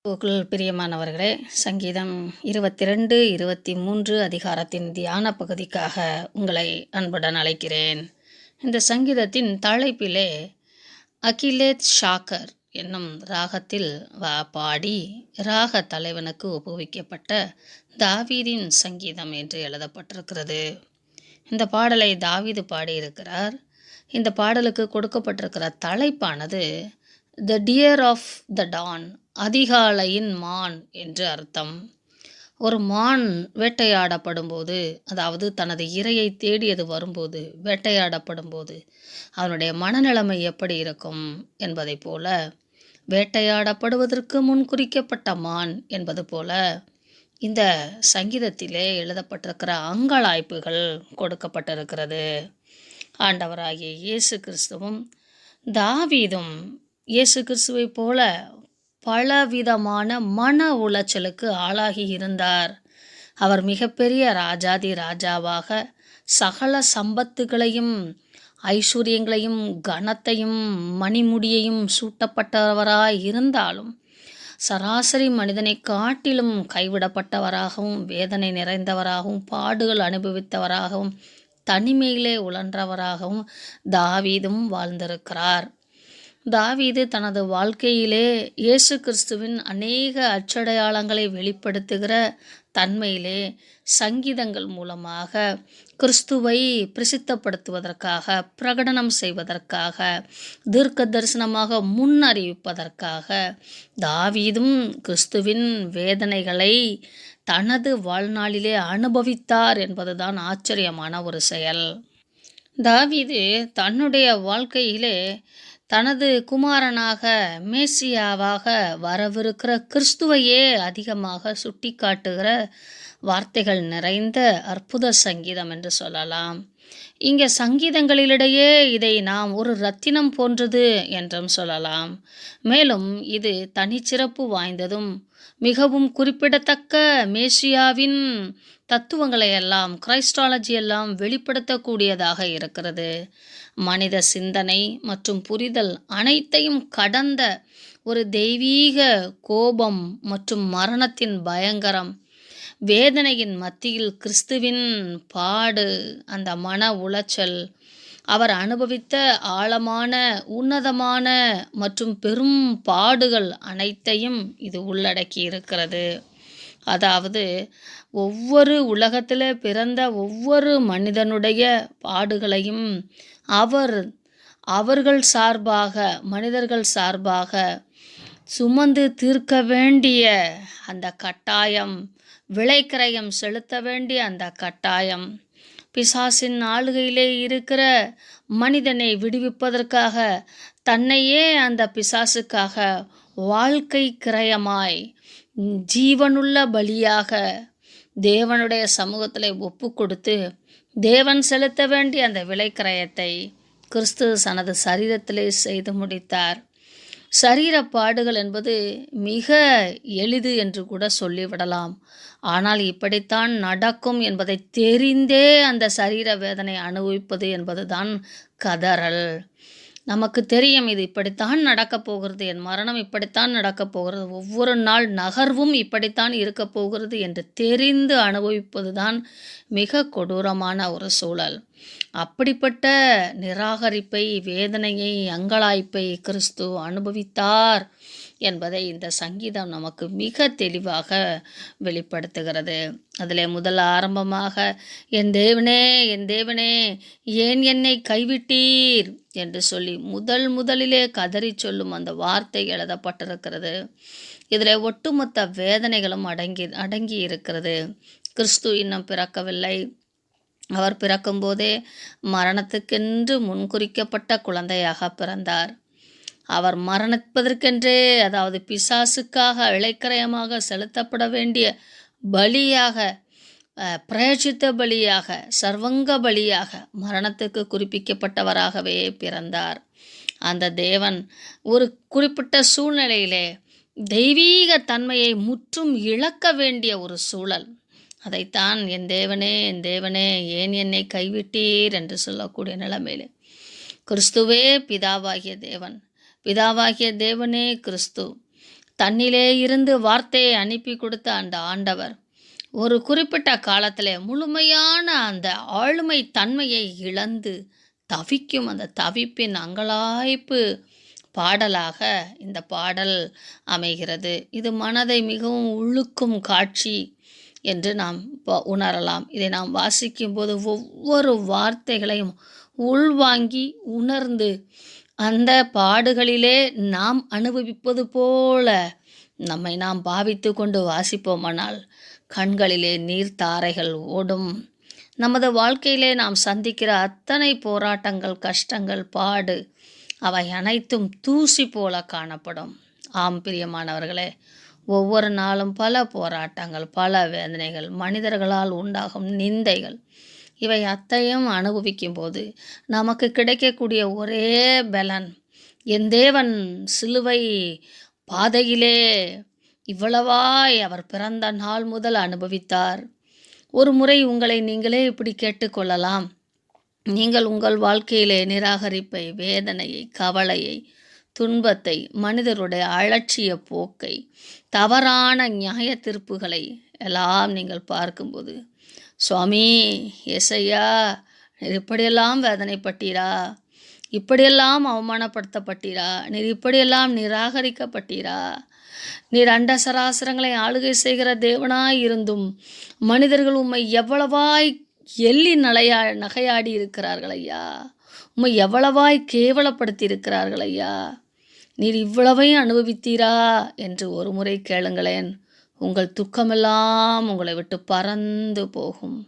கிறிஸ்துவுக்குள் பிரியமானவர்களே, சங்கீதம் 22, 23 அதிகாரத்தின் தியான பகுதிக்காக உங்களை அன்புடன் அழைக்கிறேன். இந்த சங்கீதத்தின் தலைப்பிலே அகிலேத் ஷாக்கர் என்னும் ராகத்தில் பாடி ராக தலைவனுக்கு ஒப்புவிக்கப்பட்ட தாவீதின் சங்கீதம் என்று எழுதப்பட்டிருக்கிறது. இந்த பாடலை தாவீது பாடியிருக்கிறார். இந்த பாடலுக்கு கொடுக்கப்பட்டிருக்கிற தலைப்பானது த டியர் ஆஃப் த டான், அதிகாலையின் மான் என்று அர்த்தம். ஒரு மான் வேட்டையாடப்படும் போது, அதாவது தனது இரையை தேடியது வரும்போது, வேட்டையாடப்படும் போது அவனுடைய மனநிலைமை எப்படி இருக்கும் என்பதை போல, வேட்டையாடப்படுவதற்கு முன் குறிக்கப்பட்ட மான் என்பது போல இந்த சங்கீதத்திலே எழுதப்பட்டிருக்கிற அங்கலாய்ப்புகள் கொடுக்கப்பட்டிருக்கிறது. ஆண்டவராகிய இயேசு கிறிஸ்துவும் தாவீதும் இயேசு கிறிஸ்துவை போல பலவிதமான மன உளைச்சலுக்கு ஆளாகி இருந்தார். அவர் மிகப்பெரிய ராஜாதி ராஜாவாக சகல சம்பத்துகளையும், ஐஸ்வர்யங்களையும், கனத்தையும், மணிமுடியையும் சூட்டப்பட்டவராய் இருந்தாலும் சராசரி மனிதனை காட்டிலும் கைவிடப்பட்டவராகவும், வேதனை நிறைந்தவராகவும், பாடுகள் அனுபவித்தவராகவும், தனிமையிலே உழன்றவராகவும் தாவீதும் வாழ்ந்திருக்கிறார். தாவீது தனது வாழ்க்கையிலே இயேசு கிறிஸ்துவின் அநேக அச்சடையாளங்களை வெளிப்படுத்துகிற தன்மையிலே சங்கீதங்கள் மூலமாக கிறிஸ்துவை பிரசித்தப்படுத்துவதற்காக, பிரகடனம் செய்வதற்காக, தீர்க்க தரிசனமாக முன்னறிவிப்பதற்காக தாவீதும் கிறிஸ்துவின் வேதனைகளை தனது வாழ்நாளிலே அனுபவித்தார் என்பதுதான் ஆச்சரியமான ஒரு செயல். தாவீது தன்னுடைய வாழ்க்கையிலே தனது குமாரனாக, மேசியாவாக வரவிருக்கிற கிறிஸ்துவையே அதிகமாக சுட்டி காட்டுகிற வார்த்தைகள் நிறைந்த அற்புத சங்கீதம் என்று சொல்லலாம். இங்கே சங்கீதங்களிடையே இதை நாம் ஒரு ரத்தினம் போன்றது என்றும் சொல்லலாம். மேலும் இது தனிச்சிறப்பு வாய்ந்ததும் மிகவும் குறிப்பிடத்தக்க மேசியாவின் தத்துவங்களை எல்லாம், கிரைஸ்டாலஜி எல்லாம் வெளிப்படுத்தக்கூடியதாக இருக்கிறது. மனித சிந்தனை மற்றும் புரிதல் அனைத்தையும் கடந்த ஒரு தெய்வீக கோபம் மற்றும் மரணத்தின் பயங்கரம், வேதனையின் மத்தியில் கிறிஸ்துவின் பாடு, அந்த மன உளைச்சல், அவர் அனுபவித்த ஆழமான, உன்னதமான மற்றும் பெரும் பாடுகள் அனைத்தையும் இது உள்ளடக்கி இருக்கிறது. அதாவது ஒவ்வொரு உலகத்தில் பிறந்த ஒவ்வொரு மனிதனுடைய பாடுகளையும் அவர்கள் சார்பாக, மனிதர்கள் சார்பாக சுமந்து தீர்க்க வேண்டிய அந்த கட்டாயம், விலைக்கிரயம் செலுத்த வேண்டிய அந்த கட்டாயம், பிசாசின் ஆளுகையிலே இருக்கிற மனிதனை விடுவிப்பதற்காக தன்னையே அந்த பிசாசுக்காக வாழ்க்கை கிரயமாய், ஜீவனுள்ள பலியாக தேவனுடைய சமூகத்தில் ஒப்பு கொடுத்து தேவன் செலுத்த வேண்டிய அந்த விலைக்கிரயத்தை கிறிஸ்து தனது சரீரத்திலே செய்து முடித்தார். சரீர பாடுகள் என்பது மிக எளிது என்று கூட சொல்லிவிடலாம். ஆனால் இப்படித்தான் நடக்கும் என்பதை தெரிந்தே அந்த சரீர வேதனை அனுபவிப்பது என்பதுதான் கதறல். நமக்கு தெரியும், இது இப்படித்தான் நடக்கப் போகிறது, என் மரணம் இப்படித்தான் நடக்கப் போகிறது, ஒவ்வொரு நாள் நகர்வும் இப்படித்தான் இருக்க போகிறது என்று தெரிந்து அனுபவிப்பது தான் மிக கொடூரமான ஒரு சூழல். அப்படிப்பட்ட நிராகரிப்பை, வேதனையை, அங்கலாய்ப்பை கிறிஸ்து அனுபவித்தார் என்பதை இந்த சங்கீதம் நமக்கு மிக தெளிவாக வெளிப்படுத்துகிறது. அதில் முதல் ஆரம்பமாக, என் தேவனே, என் தேவனே, ஏன் என்னை கைவிட்டீர் என்று சொல்லி முதலிலே கதறி சொல்லும் அந்த வார்த்தை எழுதப்பட்டிருக்கிறது. இதில் ஒட்டுமொத்த வேதனைகளும் அடங்கி இருக்கிறது. கிறிஸ்து இன்னும் பிறக்கவில்லை. அவர் பிறக்கும்போதே மரணத்துக்கென்று முன்குறிக்கப்பட்ட குழந்தையாக பிறந்தார். அவர் மரணிப்பதற்கென்றே, அதாவது பிசாசுக்காக இளைக்கரையமாக செலுத்தப்பட வேண்டிய பலியாக, பிரயச்சித்த பலியாக, சர்வங்க பலியாக மரணத்துக்கு குறிப்பிக்கப்பட்டவராகவே பிறந்தார். அந்த தேவன் ஒரு குறிப்பிட்ட சூழ்நிலையிலே தெய்வீக தன்மையை முற்றும் இழக்க வேண்டிய ஒரு சூழல், அதைத்தான் என் தேவனே, என் தேவனே, ஏன் என்னை கைவிட்டீர் என்று சொல்லக்கூடிய நிலைமையிலே கிறிஸ்துவே பிதாவாகிய தேவன், பிதாவாகிய தேவனே கிறிஸ்து, தன்னிலே இருந்து வார்த்தையை அனுப்பி கொடுத்த அந்த ஆண்டவர் ஒரு குறிப்பிட்ட காலத்தில் முழுமையான அந்த ஆளுமை தன்மையை இழந்து தவிக்கும் அந்த தவிப்பின் அங்கலாய்ப்பு பாடலாக இந்த பாடல் அமைகிறது. இது மனதை மிகவும் உழுக்கும் காட்சி என்று நாம் உணரலாம். இதை நாம் வாசிக்கும்போது ஒவ்வொரு வார்த்தைகளையும் உள்வாங்கி உணர்ந்து அந்த பாடுகளிலே நாம் அனுபவிப்பது போல நம்மை நாம் பாவித்து கொண்டு வாசிப்போமானால் கண்களிலே நீர்த்தாரைகள் ஓடும். நமது வாழ்க்கையிலே நாம் சந்திக்கிற அத்தனை போராட்டங்கள், கஷ்டங்கள், பாடு அவை அனைத்தும் தூசி போல காணப்படும். ஆம் பிரியமானவர்களே, ஒவ்வொரு நாளும் பல போராட்டங்கள், பல வேதனைகள், மனிதர்களால் உண்டாகும் நிந்தைகள், இவை அத்தையும் அனுபவிக்கும் போது நமக்கு கிடைக்கக்கூடிய ஒரே பலன், என் தேவன் சிலுவை பாதையிலே இவ்வளவாய் அவர் பிறந்த நாள் முதல் அனுபவித்தார். ஒரு முறை உங்களை நீங்களே இப்படி கேட்டுக்கொள்ளலாம். நீங்கள் உங்கள் வாழ்க்கையிலே நிராகரிப்பை, வேதனையை, கவலையை, துன்பத்தை, மனிதருடைய அலட்சிய போக்கை, தவறான நியாய தீர்ப்புகளை எல்லாம் நீங்கள் பார்க்கும்போது, சுவாமி ஏசையா, நீர் இப்படியெல்லாம் வேதனைப்பட்டீரா, இப்படியெல்லாம் அவமானப்படுத்தப்பட்டீரா, நீர் இப்படியெல்லாம் நிராகரிக்கப்பட்டீரா, நீர் அண்ட சராசரங்களை ஆளுகை செய்கிற தேவனாய் இருந்தும் மனிதர்கள் உம்மை எவ்வளவாய் எள்ளி நகையாடி இருக்கிறார்கள் ஐயா, உம்மை எவ்வளவாய் கேவலப்படுத்தி இருக்கிறார்கள் ஐயா, நீர் இவ்வளவையும் அனுபவித்தீரா என்று ஒரு முறை கேளுங்களேன். உங்கள் துக்கமெல்லாம் உங்களை விட்டு பறந்து போகும்.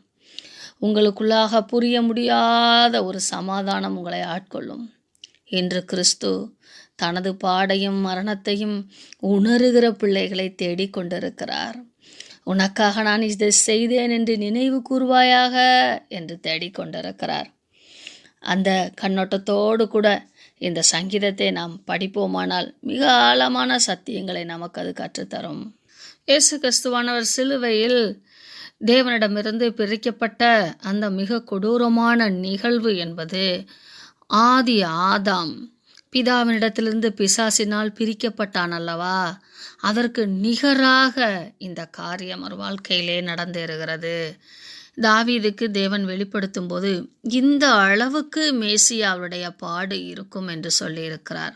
உங்களுக்குள்ளாக புரிய முடியாத ஒரு சமாதானம் உங்களை ஆட்கொள்ளும். இன்று கிறிஸ்து தனது பாடையும் மரணத்தையும் உணர்கிற பிள்ளைகளை தேடிக்கொண்டிருக்கிறார். உனக்காக நான் இதை செய்தேன் என்று நினைவு கூறுவாயாக என்று தேடிக்கொண்டிருக்கிறார். அந்த கண்ணோட்டத்தோடு கூட இந்த சங்கீதத்தை நாம் படிப்போமானால் மிக ஆழமான சத்தியங்களை நமக்கு அது கற்றுத்தரும். இயேசு கிறிஸ்துவானவர் சிலுவையில் தேவனிடமிருந்து பிரிக்கப்பட்ட அந்த மிக கொடூரமான நிகழ்வு என்பது ஆதி ஆதாம் பிதாவினிடத்திலிருந்து பிசாசினால் பிரிக்கப்பட்டான் அல்லவா, அதற்கு நிகராக இந்த காரியம் ஒரு வாழ்க்கையிலே நடந்தேறுகிறது. தாவீதுக்கு தேவன் வெளிப்படுத்தும் போது இந்த அளவுக்கு மேசியாவுடைய பாடு இருக்கும் என்று சொல்லியிருக்கிறார்.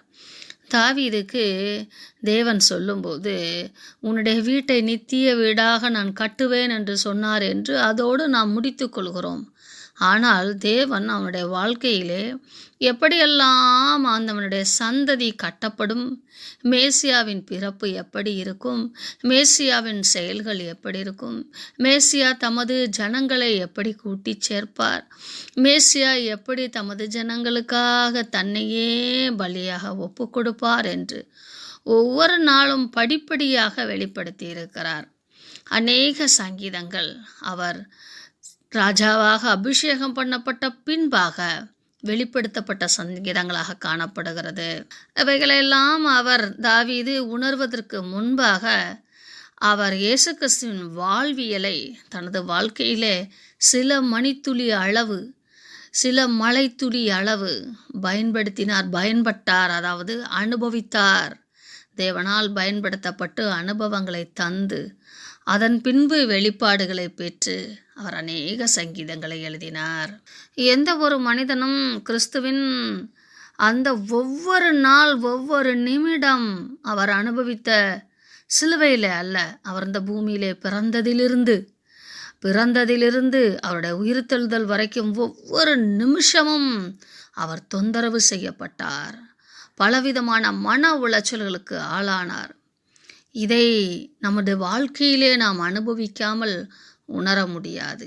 தாவீதுக்கு தேவன் சொல்லும்போது உன்னுடைய வீட்டை நித்திய வீடாக நான் கட்டுவேன் என்று சொன்னார் என்று அதோடு நாம் முடித்து கொள்கிறோம். ஆனால் தேவன் அவனுடைய வாழ்க்கையிலே எப்படியெல்லாம் அவனுடைய சந்ததி கட்டப்படும், மேசியாவின் பிறப்பு எப்படி இருக்கும், மேசியாவின் செயல்கள் எப்படி இருக்கும், மேசியா தமது ஜனங்களை எப்படி கூட்டி சேர்ப்பார், மேசியா எப்படி தமது ஜனங்களுக்காக தன்னையே பலியாக ஒப்பு கொடுப்பார் என்று ஒவ்வொரு நாளும் படிப்படியாக வெளிப்படுத்தி இருக்கிறார். அநேக சங்கீதங்கள் அவர் ராஜாவாக அபிஷேகம் பண்ணப்பட்ட பின்பாக வெளிப்படுத்தப்பட்ட சங்கீதங்களாக காணப்படுகிறது. அவைகளெல்லாம் அவர் தாவீது உணர்வதற்கு முன்பாக அவர் இயேசு கிறிஸ்துவின் வாழ்வியலை தனது வாழ்க்கையிலே சில மணித்துளி அளவு, சில மலைத்துளி அளவு பயன்பட்டார், அதாவது அனுபவித்தார். தேவனால் பயன்படுத்தப்பட்டு அனுபவங்களை தந்து அதன் பின்பு வெளிப்பாடுகளை பெற்று அவர் அநேக சங்கீதங்களை எழுதினார். எந்த ஒரு மனிதனும் கிறிஸ்துவின் அந்த ஒவ்வொரு நாள், ஒவ்வொரு நிமிடம் அவர் அனுபவித்த சிலுவையில் அல்ல, அவர் இந்த பூமியிலே பிறந்ததிலிருந்து அவருடைய உயிர்த்தெழுதல் வரைக்கும் ஒவ்வொரு நிமிஷமும் அவர் தொந்தரவு செய்யப்பட்டார். பலவிதமான மன உளைச்சல்களுக்கு ஆளானார். இதை நமது வாழ்க்கையிலே நாம் அனுபவிக்காமல் உணர முடியாது.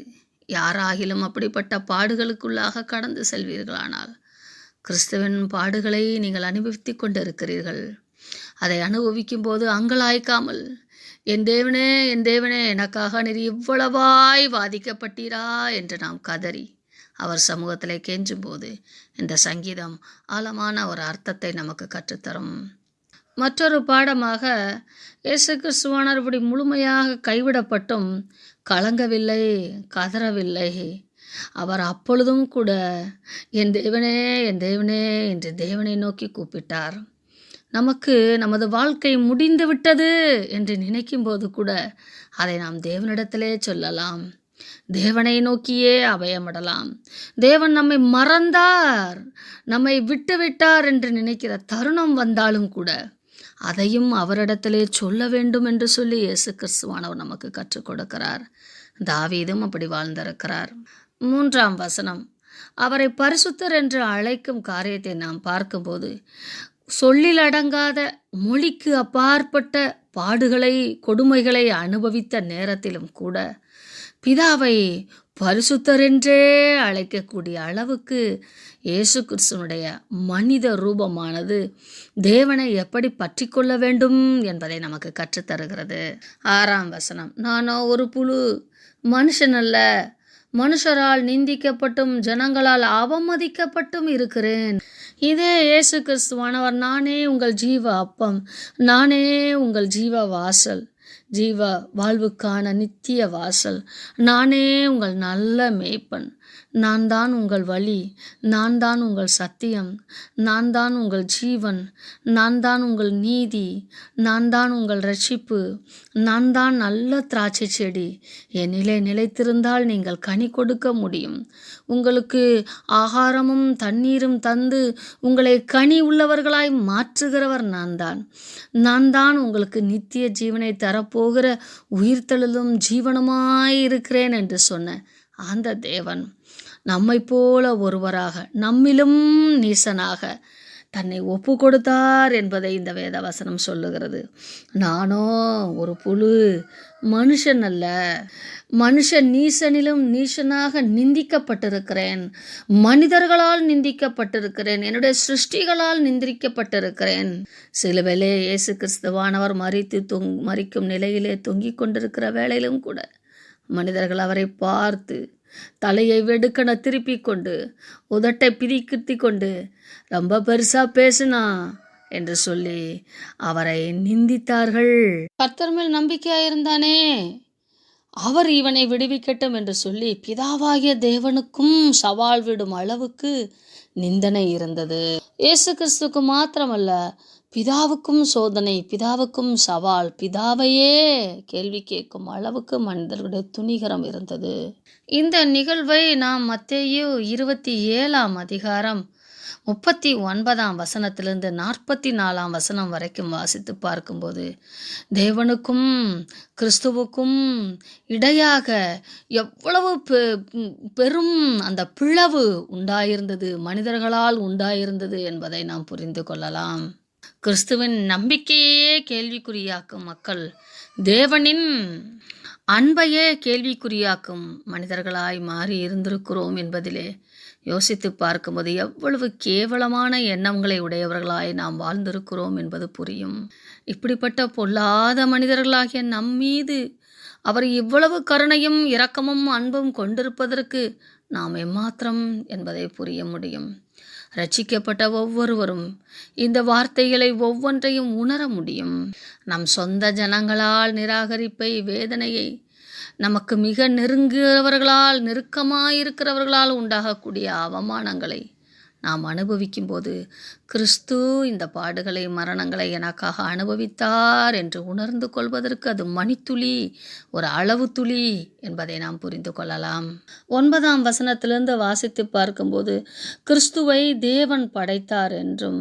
யாராகிலும் அப்படிப்பட்ட பாடுகளுக்குள்ளாக கடந்து செல்வீர்களானால் கிறிஸ்துவின் பாடுகளை நீங்கள் அனுபவித்து கொண்டிருக்கிறீர்கள். அதை அனுபவிக்கும் போது அங்கலாய்க்காமல், என் தேவனே, என் தேவனே, எனக்காக நீர் இவ்வளவாய் வாதிக்கப்பட்டீரா என்று நாம் கதறி அவர் சமூகத்திலே கெஞ்சும் போது இந்த சங்கீதம் ஆழமான ஒரு அர்த்தத்தை நமக்கு கற்றுத்தரும். மற்றொரு பாடமாக இயேசு கிறிஸ்துவானவர் இப்படி முழுமையாக கைவிடப்பட்டும் கலங்கவில்லை, கதறவில்லை. அவர் அப்பொழுதும் கூட என் தேவனே, என் தேவனே என்று தேவனை நோக்கி கூப்பிட்டார். நமக்கு நமது வாழ்க்கை முடிந்து விட்டது என்று நினைக்கும் போது கூட அதை நாம் தேவனிடத்திலே சொல்லலாம். தேவனை நோக்கியே அபயமிடலாம். தேவன் நம்மை மறந்தார், நம்மை விட்டுவிட்டார் என்று நினைக்கிற தருணம் வந்தாலும் கூட அதையும் அவரிடத்திலே சொல்ல வேண்டும் என்று சொல்லி இயேசு கிறிஸ்துவானவர் நமக்கு கற்றுக் கொடுக்கிறார். தாவீதும் அப்படி வாழ்ந்திருக்கிறார். 3ஆம் வசனம், அவரை பரிசுத்தர் என்று அழைக்கும் காரியத்தை நாம் பார்க்கும்போது சொல்லிலடங்காத மொழிக்கு அப்பாற்பட்ட பாடுகளை கொடுமைகளை அனுபவித்த நேரத்திலும் கூட பிதாவை பரிசுத்தர் என்றே அழைக்கக்கூடிய அளவுக்கு இயேசு கிறிஸ்துவனுடைய மனித ரூபமானது தேவனை எப்படி பற்றி கொள்ள வேண்டும் என்பதை நமக்கு கற்றுத்தருகிறது. 6ஆம் வசனம், நானோ ஒரு புழு, மனுஷன் அல்ல, மனுஷரால் நிந்திக்கப்பட்டும் ஜனங்களால் அவமதிக்கப்பட்டும் இருக்கிறேன். இதே இயேசு கிறிஸ்துவானவர், நானே உங்கள் ஜீவ அப்பம், நானே உங்கள் ஜீவ வாசல், ஜீவ வாழ்வுக்கான நித்திய வாசல், நானே உங்கள் நல்ல மேய்ப்பன், நான் தான் உங்கள் வழி, நான் தான் உங்கள் சத்தியம், நான் தான் உங்கள் ஜீவன், நான் தான் உங்கள் நீதி, நான் தான் உங்கள் இரட்சிப்பு, நான் தான் நல்ல திராட்சை செடி, என்னிலே நிலைத்திருந்தால் நீங்கள் கனி கொடுக்க முடியும். உங்களுக்கு ஆகாரமும் தண்ணீரும் தந்து உங்களை கனி உள்ளவர்களாய் மாற்றுகிறவர் நான் தான். நான் தான் உங்களுக்கு நித்திய ஜீவனை தரப்போகிற உயிர்த்தெழுதலும் ஜீவனுமாயிருக்கிறேன் என்று சொன்ன அந்த தேவன் நம்மை போல ஒருவராக, நம்மிலும் நீசனாக தன்னை ஒப்பு கொடுத்தார் என்பதை இந்த வேதவசனம் சொல்லுகிறது. நானோ ஒரு புழு, மனுஷன் அல்ல, மனுஷன் நீசனிலும் நீசனாக நிந்திக்கப்பட்டிருக்கிறேன், மனிதர்களால் நிந்திக்கப்பட்டிருக்கிறேன், என்னுடைய சிருஷ்டிகளால் நிந்திக்கப்பட்டிருக்கிறேன். சிலுவையிலே இயேசு கிறிஸ்துவானவர் மரிக்கும் நிலையிலே தொங்கிக் கொண்டிருக்கிற வேளையிலும் கூட மனிதர்கள் அவரை பார்த்து தலையை வெடுக்கன திருப்பி கொண்டு உதட்டை பிரிக்குத்தி கொண்டு ரொம்ப பெருசா பேசுனா என்று சொல்லி அவரை நிந்தித்தார்கள். கர்த்தர் மேல் நம்பிக்கையாயிருந்தானே, அவர் இவனை விடுவிக்கட்டும் என்று சொல்லி பிதாவாகிய தேவனுக்கும் சவால் விடும் அளவுக்கு நிந்தனை இருந்தது. இயேசு கிறிஸ்துக்கு மாத்திரமல்ல, பிதாவுக்கும் சோதனை, பிதாவுக்கும் சவால், பிதாவையே கேள்வி கேட்கும் அளவுக்கு மனிதர்களுடைய துணிகரம் இருந்தது. இந்த நிகழ்வை நாம் மத்தேயு 27ஆம் அதிகாரம் 39ஆம் வசனத்திலிருந்து 44ஆம் வசனம் வரைக்கும் வாசித்து பார்க்கும்போது தேவனுக்கும் கிறிஸ்துவுக்கும் இடையாக எவ்வளவு பெரும் அந்த பிளவு உண்டாயிருந்தது, மனிதர்களால் உண்டாயிருந்தது என்பதை நாம் புரிந்து கொள்ளலாம். கிறிஸ்துவின் நம்பிக்கையே கேள்விக்குறியாக்கும் மக்கள் தேவனின் அன்பையே கேள்விக்குறியாக்கும் மனிதர்களாய் மாறி இருந்திருக்கிறோம் என்பதிலே யோசித்து பார்க்கும்போது எவ்வளவு கேவலமான எண்ணங்களை உடையவர்களாய் நாம் வாழ்ந்திருக்கிறோம் என்பது புரியும். இப்படிப்பட்ட பொல்லாத மனிதர்களாகிய நம்மீது அவர் இவ்வளவு கருணையும் இரக்கமும் அன்பும் கொண்டிருப்பதற்கு நாம் எம்மாத்திரம் என்பதை புரிய முடியும். ரட்சிக்கப்பட்ட ஒவ்வொருவரும் இந்த வார்த்தைகளை ஒவ்வொன்றையும் உணர முடியும். நம் சொந்த ஜனங்களால் நிராகரிப்பை, வேதனையை, நமக்கு மிக நெருக்கமாயிருக்கிறவர்களால் உண்டாகக்கூடிய அவமானங்களை நாம் அனுபவிக்கும் போது கிறிஸ்து இந்த பாடுகளை, மரணங்களை எனக்காக அனுபவித்தார் என்று உணர்ந்து கொள்வதற்கு அது மணித்துளி, ஒரு அளவு துளி என்பதை நாம் புரிந்து கொள்ளலாம். 9ஆம் வசனத்திலிருந்து வாசித்து பார்க்கும்போது கிறிஸ்துவை தேவன் படைத்தார் என்றும்,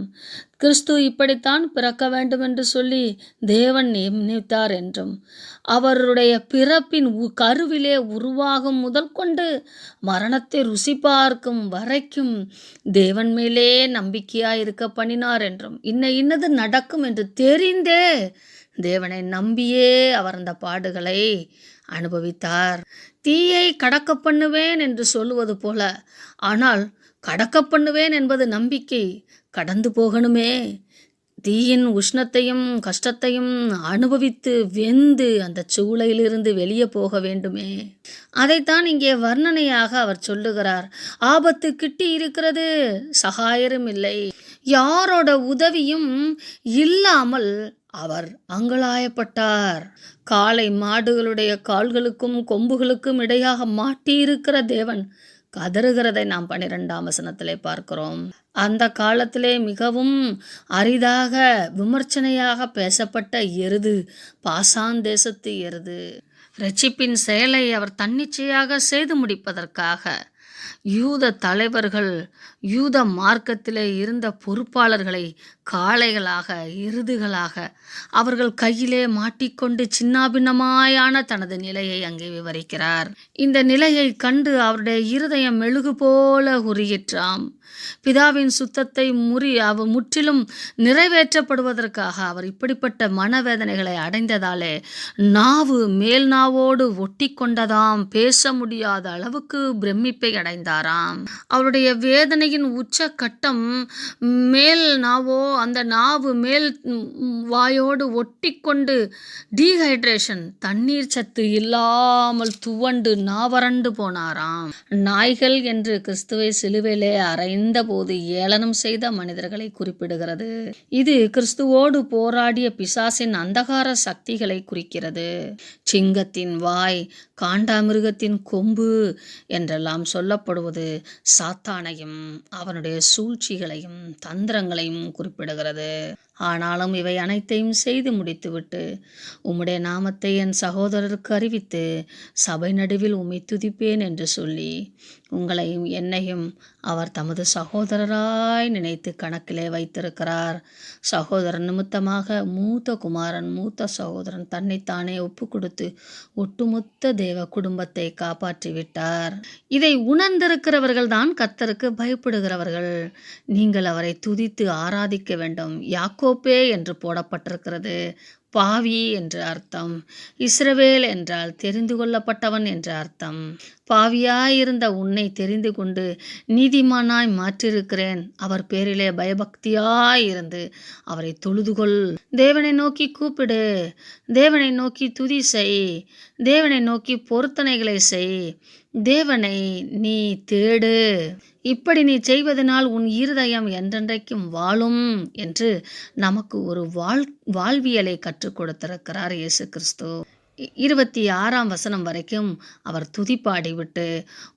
கிறிஸ்து இப்படித்தான் பிறக்க வேண்டும் என்று சொல்லி தேவன் நியமித்தார் என்றும், அவருடைய பிறப்பின் கருவிலே உருவாகும் முதல் கொண்டு மரணத்தை ருசி பார்க்கும் வரைக்கும் தேவன் மேலே நம்பிக்கையாயிருக்க பண்ணினார் என்றும், இன்னது நடக்கும் என்று தெரிந்தே தேவனை நம்பியே அவர் அந்த பாடுகளை அனுபவித்தார். தீயை கடக்க பண்ணுவேன் என்று சொல்லுவது போல, ஆனால் கடக்க பண்ணுவேன் என்பது நம்பிக்கை, கடந்து போகணுமே, தீயின் உஷ்ணத்தையும் கஷ்டத்தையும் அனுபவித்து வெந்து அந்த சூளையிலிருந்து வெளியே போக வேண்டுமே. அதைத்தான் இங்கே வர்ணனையாக அவர் சொல்லுகிறார். ஆபத்து கிட்டி இருக்கிறது, சகாயரும் இல்லை, யாரோட உதவியும் இல்லாமல் அவர் அங்கலாயப்பட்டார். காளை மாடுகளுடைய கால்களுக்கும் கொம்புகளுக்கும் இடையாக மாட்டியிருக்கிற தேவன் கதறுகிறதை நாம் 12ஆம் வசனத்திலே பார்க்கிறோம். அந்த காலத்திலே மிகவும் அரிதாக விமர்சனையாக பேசப்பட்ட எருது பாசான் தேசத்து எருது. இரட்சிப்பின் செயலை அவர் தன்னிச்சையாக செய்து முடிப்பதற்காக யூத தலைவர்கள் யூத மார்க்கத்திலே இருந்த பொறுப்பாளர்களை காளைகளாக எருதுகளாக அவர்கள் கையிலே மாட்டிக்கொண்டு சின்னாபின்னமாயான தனது நிலையை அங்கே விவரிக்கிறார். இந்த நிலையை கண்டு அவருடைய இருதயம் மெழுகு போல உருகிற்றாம். பிதாவின் சுத்தத்தை முற்றிலும் நிறைவேற்றப்படுவதற்காக அவர் இப்படிப்பட்ட மனவேதனைகளை அடைந்ததாலே நாவு மேல் நாவோடு ஒட்டி கொண்டதாம். பேச முடியாத அளவுக்கு பிரமிப்பை அடைந்தாராம். அவருடைய வேதனையின் உச்சக்கட்டம் மேல் நாவோ அந்த நாவு மேல் வாயோடு ஒட்டி கொண்டு டீஹைட்ரேஷன், தண்ணீர் சத்து இல்லாமல் துவண்டு நாவறண்டு போனாராம். நாய்கள் என்று கிறிஸ்துவை சிலுவையிலே அறைந்த போது ஏளனம் செய்த மனிதர்களை குறிப்பிடுகிறது. இது கிறிஸ்துவோடு போராடிய பிசாசின் அந்தகார சக்திகளை குறிக்கிறது. சிங்கத்தின் வாய், காண்டாமிருகத்தின் கொம்பு என்றெல்லாம் சொல்லப்படுவது சாத்தானையும் அவனுடைய சூழ்ச்சிகளையும் தந்திரங்களையும் குறிப்பிடுகிறது. ஆனாலும் இவை அனைத்தையும் செய்து முடித்துவிட்டு உம்முடைய நாமத்தை என் சகோதரருக்கு அறிவித்து சபை நடுவில் உம்மை துதிப்பேன் என்று சொல்லி உங்களையும் என்னையும் அவர் தமது சகோதரராய் நினைத்து கணக்கிலே வைத்திருக்கிறார். சகோதரன் நிமித்தமாக மூத்த குமாரன் மூத்த சகோதரன் தன்னைத்தானே ஒப்பு கொடுத்து ஒட்டுமொத்த தேவ குடும்பத்தை காப்பாற்றிவிட்டார். இதை உணர்ந்திருக்கிறவர்கள் தான் கர்த்தருக்கு பயப்படுகிறவர்கள். நீங்கள் அவரை துதித்து ஆராதிக்க வேண்டும். யாக்கோப்பே என்று போடப்பட்டிருக்கிறது. பாவி என்று அர்த்தம். இஸ்ரவேல் என்றால் தெரிந்து கொள்ளப்பட்டவன் என்று அர்த்தம். பாவியாயிருந்த உன்னை தெரிந்து கொண்டு நீதிமானாய் மாற்றிருக்கிறேன். அவர் பேரிலே பயபக்தியாயிருந்து அவரை தொழுதுகொள். தேவனை நோக்கி கூப்பிடு. தேவனை நோக்கி துதி செய். தேவனை நோக்கி பொருத்தனைகளை செய். தேவனை நீ தேடு. இப்படி நீ செய்வதனால் உன் இருதயம் என்றென்றைக்கும் வாழும் என்று நமக்கு ஒரு வாழ்வியலை கற்றுக் கொடுத்திருக்கிறார் இயேசு கிறிஸ்து. 26ஆம் வசனம் வரைக்கும் அவர் துதிப்பாடிவிட்டு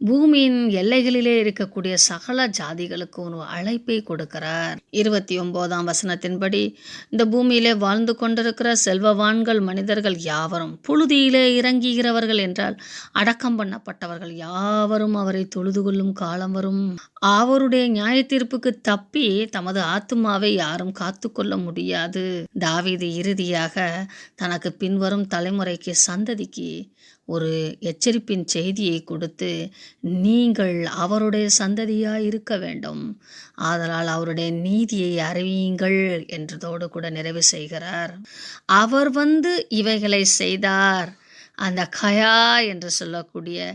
பூமியின் எல்லைகளிலே இருக்கக்கூடிய சகல ஜாதிகளுக்கு ஒரு அழைப்பை கொடுக்கிறார். 29ஆம் வசனத்தின்படி இந்த பூமியிலே வாழ்ந்து கொண்டிருக்கிற செல்வவான்கள் மனிதர்கள் யாவரும், புழுதியிலே இறங்குகிறவர்கள் என்றால் அடக்கம் பண்ணப்பட்டவர்கள் யாவரும் அவரை தொழுது கொள்ளும் காலம் வரும். அவருடைய நியாய தீர்ப்புக்கு தப்பி தமது ஆத்துமாவை யாரும் காத்து கொள்ள முடியாது. தாவீது இறுதியாக தனக்கு பின்வரும் தலைமுறைக்கு சந்ததிக்கு ஒரு எச்சரிப்பின் செய்தியை கொடுத்து, நீங்கள் அவருடைய சந்ததியாய் இருக்க வேண்டும், ஆதலால் அவருடைய நீதியை அறிவியுங்கள் என்றதோடு கூட நிறைவு செய்கிறார். அவர் இவைகளை செய்தார். அந்த கயா என்று சொல்லக்கூடிய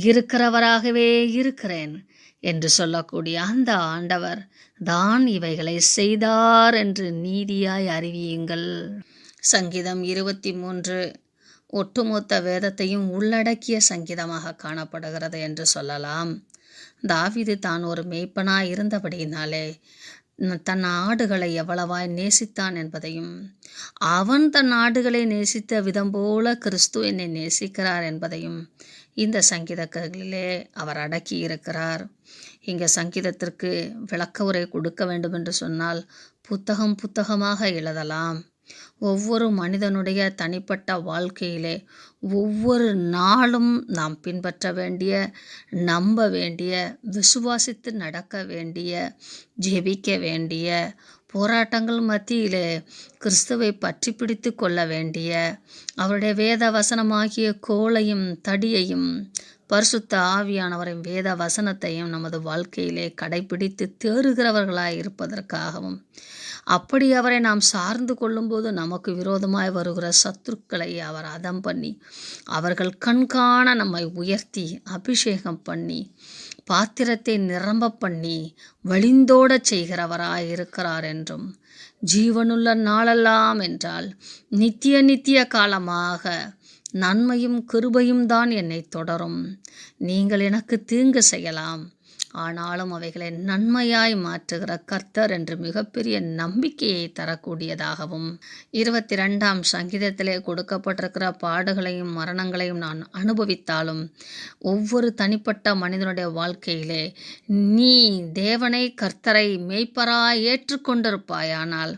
இருக்கிறவராகவே இருக்கிறேன் என்று சொல்லக்கூடிய அந்த ஆண்டவர் தான் இவைகளை செய்தார் என்று நீதியாய் அறிவியுங்கள். சங்கீதம் 23 ஒட்டுமொத்த வேதத்தையும் உள்ளடக்கிய சங்கீதமாக காணப்படுகிறது என்று சொல்லலாம். தாவீது தான் ஒரு மேய்ப்பனாய் இருந்தபடியினாலே தன் ஆடுகளை எவ்வளவாய் நேசித்தான் என்பதையும், அவன் தன் ஆடுகளை நேசித்த விதம் போல கிறிஸ்து என்னை நேசிக்கிறார் என்பதையும் இந்த சங்கீதங்களிலே அவர் அடக்கி இருக்கிறார். இங்கே சங்கீதத்திற்கு விளக்க உரை கொடுக்க வேண்டும் என்று சொன்னால் புத்தகமாக எழுதலாம். ஒவ்வொரு மனிதனுடைய தனிப்பட்ட வாழ்க்கையிலே ஒவ்வொரு நாளும் நாம் பின்பற்ற வேண்டிய, நம்ப வேண்டிய, விசுவாசித்து நடக்க வேண்டிய, ஜெபிக்க வேண்டிய, போராட்டங்கள் மத்தியிலே கிறிஸ்துவை பற்றி பிடித்து கொள்ள வேண்டிய, அவருடைய வேத வசனமாகிய கோலையும் தடியையும் பரிசுத்த ஆவியானவரின் வேத வசனத்தையும் நமது வாழ்க்கையிலே கடைபிடித்து தேறுகிறவர்களாய் இருப்பதற்காகவும், அப்படி அவரை நாம் சார்ந்து கொள்ளும்போது நமக்கு விரோதமாய் வருகிற சத்துருக்களை அவர் அதம் பண்ணி அவர்கள் கண்காண நம்மை உயர்த்தி அபிஷேகம் பண்ணி பாத்திரத்தை நிரம்ப பண்ணி வழிந்தோட செய்கிறவராய் இருக்கிறார் என்றும், ஜீவனுள்ள நாளெல்லாம் என்றால் நித்திய காலமாக நன்மையும் கிருபையும் தான் என்னை தொடரும். நீங்கள் எனக்கு தீங்கு செய்யலாம், ஆனாலும் அவைகளை நன்மையாய் மாற்றுகிற கர்த்தர் என்று மிகப்பெரிய நம்பிக்கையை தரக்கூடியதாகவும் 22ஆம் சங்கீதத்திலே கொடுக்கப்பட்டிருக்கிற பாடுகளையும் மரணங்களையும் நான் அனுபவித்தாலும் ஒவ்வொரு தனிப்பட்ட மனிதனுடைய வாழ்க்கையிலே நீ தேவனை கர்த்தரை மேய்ப்பராய் ஏற்றுக்கொண்டிருப்பாயானால்,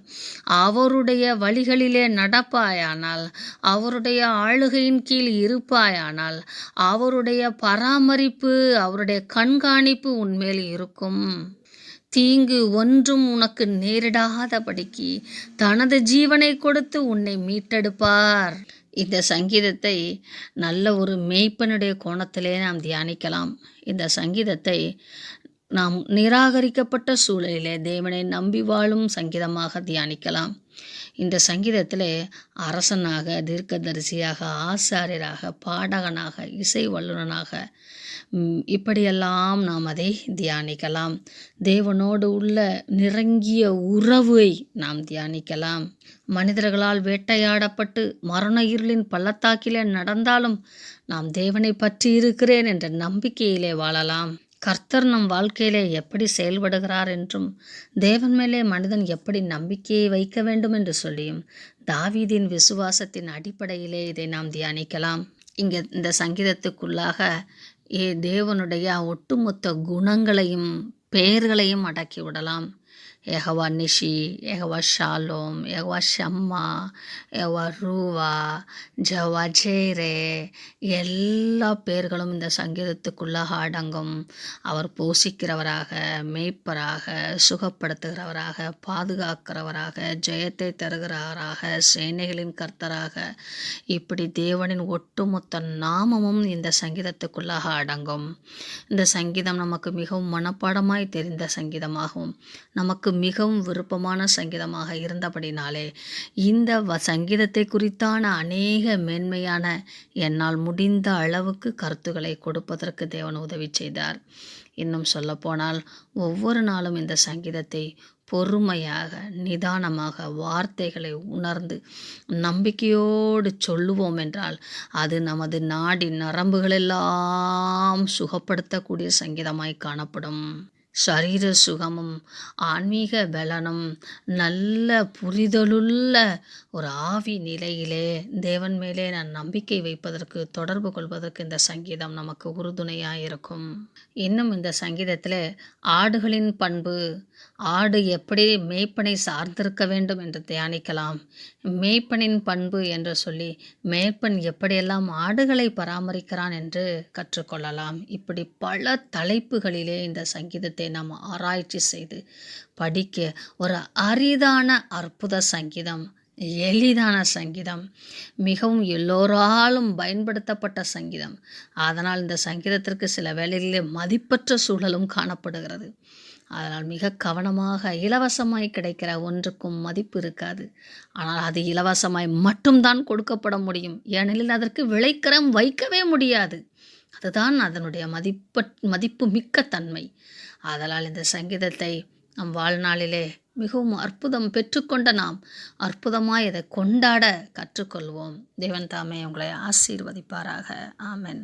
அவருடைய வழிகளிலே நடப்பாயானால், அவருடைய ஆளுகையின் கீழ் இருப்பாயானால், அவருடைய பராமரிப்பு, அவருடைய கண்காணிப்பு உன்மேல் இருக்கும். தீங்கு ஒன்றும் உனக்கு நேரிடாதபடிக்கு தனது ஜீவனை கொடுத்து உன்னை மீட்டெடுப்பார். இந்த சங்கீதத்தை நல்ல ஒரு மேய்ப்பனுடைய கோணத்திலே நாம் தியானிக்கலாம். இந்த சங்கீதத்தை நாம் நிராகரிக்கப்பட்ட சூழலிலே தேவனை நம்பி வாழும் சங்கீதமாக தியானிக்கலாம். இந்த சங்கீதத்திலே அரசனாக, தீர்க்கதரிசியாக, ஆசாரியராக, பாடகனாக, இசை வல்லுநனாக இப்படியெல்லாம் நாம் அதை தியானிக்கலாம். தேவனோடு உள்ள நெருங்கிய உறவை நாம் தியானிக்கலாம். மனிதர்களால் வேட்டையாடப்பட்டு மரண இருளின் பள்ளத்தாக்கிலே நடந்தாலும் நாம் தேவனை பற்றி இருக்கிறேன் என்ற நம்பிக்கையிலே வாழலாம். கர்த்தர் நம் வாழ்க்கையிலே எப்படி செயல்படுகிறார் என்றும், தேவன் மேலே மனிதன் எப்படி நம்பிக்கையை வைக்க வேண்டும் என்று சொல்லியும், தாவீதின் விசுவாசத்தின் அடிப்படையிலே இதை நாம் தியானிக்கலாம். இங்கே இந்த சங்கீதத்துக்குள்ளாக தேவனுடைய ஒட்டுமொத்த குணங்களையும் பெயர்களையும் அடக்கி விடலாம். யெகோவா நிஷி, யெகோவா ஷாலோம், யெகோவா ஷம்மா, யெகோவா ரூவா, ஜெகோவா ஜேரே, எல்லா பெயர்களும் இந்த சங்கீதத்துக்குள்ளாக அடங்கும். அவர் போஷிக்கிறவராக, மேய்ப்பராக, சுகப்படுத்துகிறவராக, பாதுகாக்கிறவராக, ஜெயத்தை தருகிறவராக, சேனைகளின் கர்த்தராக, இப்படி தேவனின் ஒட்டுமொத்த நாமமும் இந்த சங்கீதத்துக்குள்ளாக அடங்கும். இந்த சங்கீதம் நமக்கு மிகவும் மனப்பாடமாய் தெரிந்த சங்கீதமாகும். நமக்கு மிகவும் விருப்பமான சங்கீதமாக இருந்தபடினாலே இந்த சங்கீதத்தை குறித்தான அநேக மேன்மையான என்னால் முடிந்த அளவுக்கு கருத்துக்களை கொடுப்பதற்கு தேவன் உதவி செய்தார். இன்னும் சொல்லப்போனால் ஒவ்வொரு நாளும் இந்த சங்கீதத்தை பொறுமையாக, நிதானமாக, வார்த்தைகளை உணர்ந்து நம்பிக்கையோடு சொல்லுவோம் என்றால் அது நமது நாடி நரம்புகளெல்லாம் சுகப்படுத்தக்கூடிய சங்கீதமாய் காணப்படும். சரீர சுகமும் ஆன்மீக பலனும் நல்ல புரிதலுள்ள ஒரு ஆவி நிலையிலே தேவன் மேலே நான் நம்பிக்கை வைப்பதற்கு, தொடர்பு கொள்வதற்கு இந்த சங்கீதம் நமக்கு உறுதுணையாக இருக்கும். இன்னும் இந்த சங்கீதத்தில் ஆடுகளின் பண்பு, ஆடு எப்படி மேய்ப்பனை சார்ந்திருக்க வேண்டும் என்று தியானிக்கலாம். மேய்ப்பனின் பண்பு என்று சொல்லி மேய்ப்பன் எப்படியெல்லாம் ஆடுகளை பராமரிக்கிறான் என்று கற்றுக்கொள்ளலாம். இப்படி பல தலைப்புகளிலே இந்த சங்கீதத்தை நாம் ஆராய்ச்சி செய்து படிக்க ஒரு அரிதான அற்புத சங்கீதம், எளிதான சங்கீதம், மிகவும் எல்லோராலும் பயன்படுத்தப்பட்ட சங்கீதம். அதனால் இந்த சங்கீதத்திற்கு சில வேளைகளிலே மதிப்பற்ற சூழலும் காணப்படுகிறது. அதனால் மிக கவனமாக, இலவசமாய் கிடைக்கிற ஒன்றுக்கும் மதிப்பு இருக்காது. ஆனால் அது இலவசமாய் மட்டும்தான் கொடுக்கப்பட முடியும். ஏனெனில் அதற்கு விலைக்கரம் வைக்கவே முடியாது. அதுதான் அதனுடைய மதிப்பு மிக்க தன்மை. ஆதலால் இந்த சங்கீதத்தை நம் வாழ்நாளிலே மிகவும் அற்புதம் பெற்றுக்கொண்ட நாம் அற்புதமாய் இதை கொண்டாட கற்றுக்கொள்வோம். தேவன் தாமே உங்களை ஆசீர்வதிப்பாராக. ஆமென்.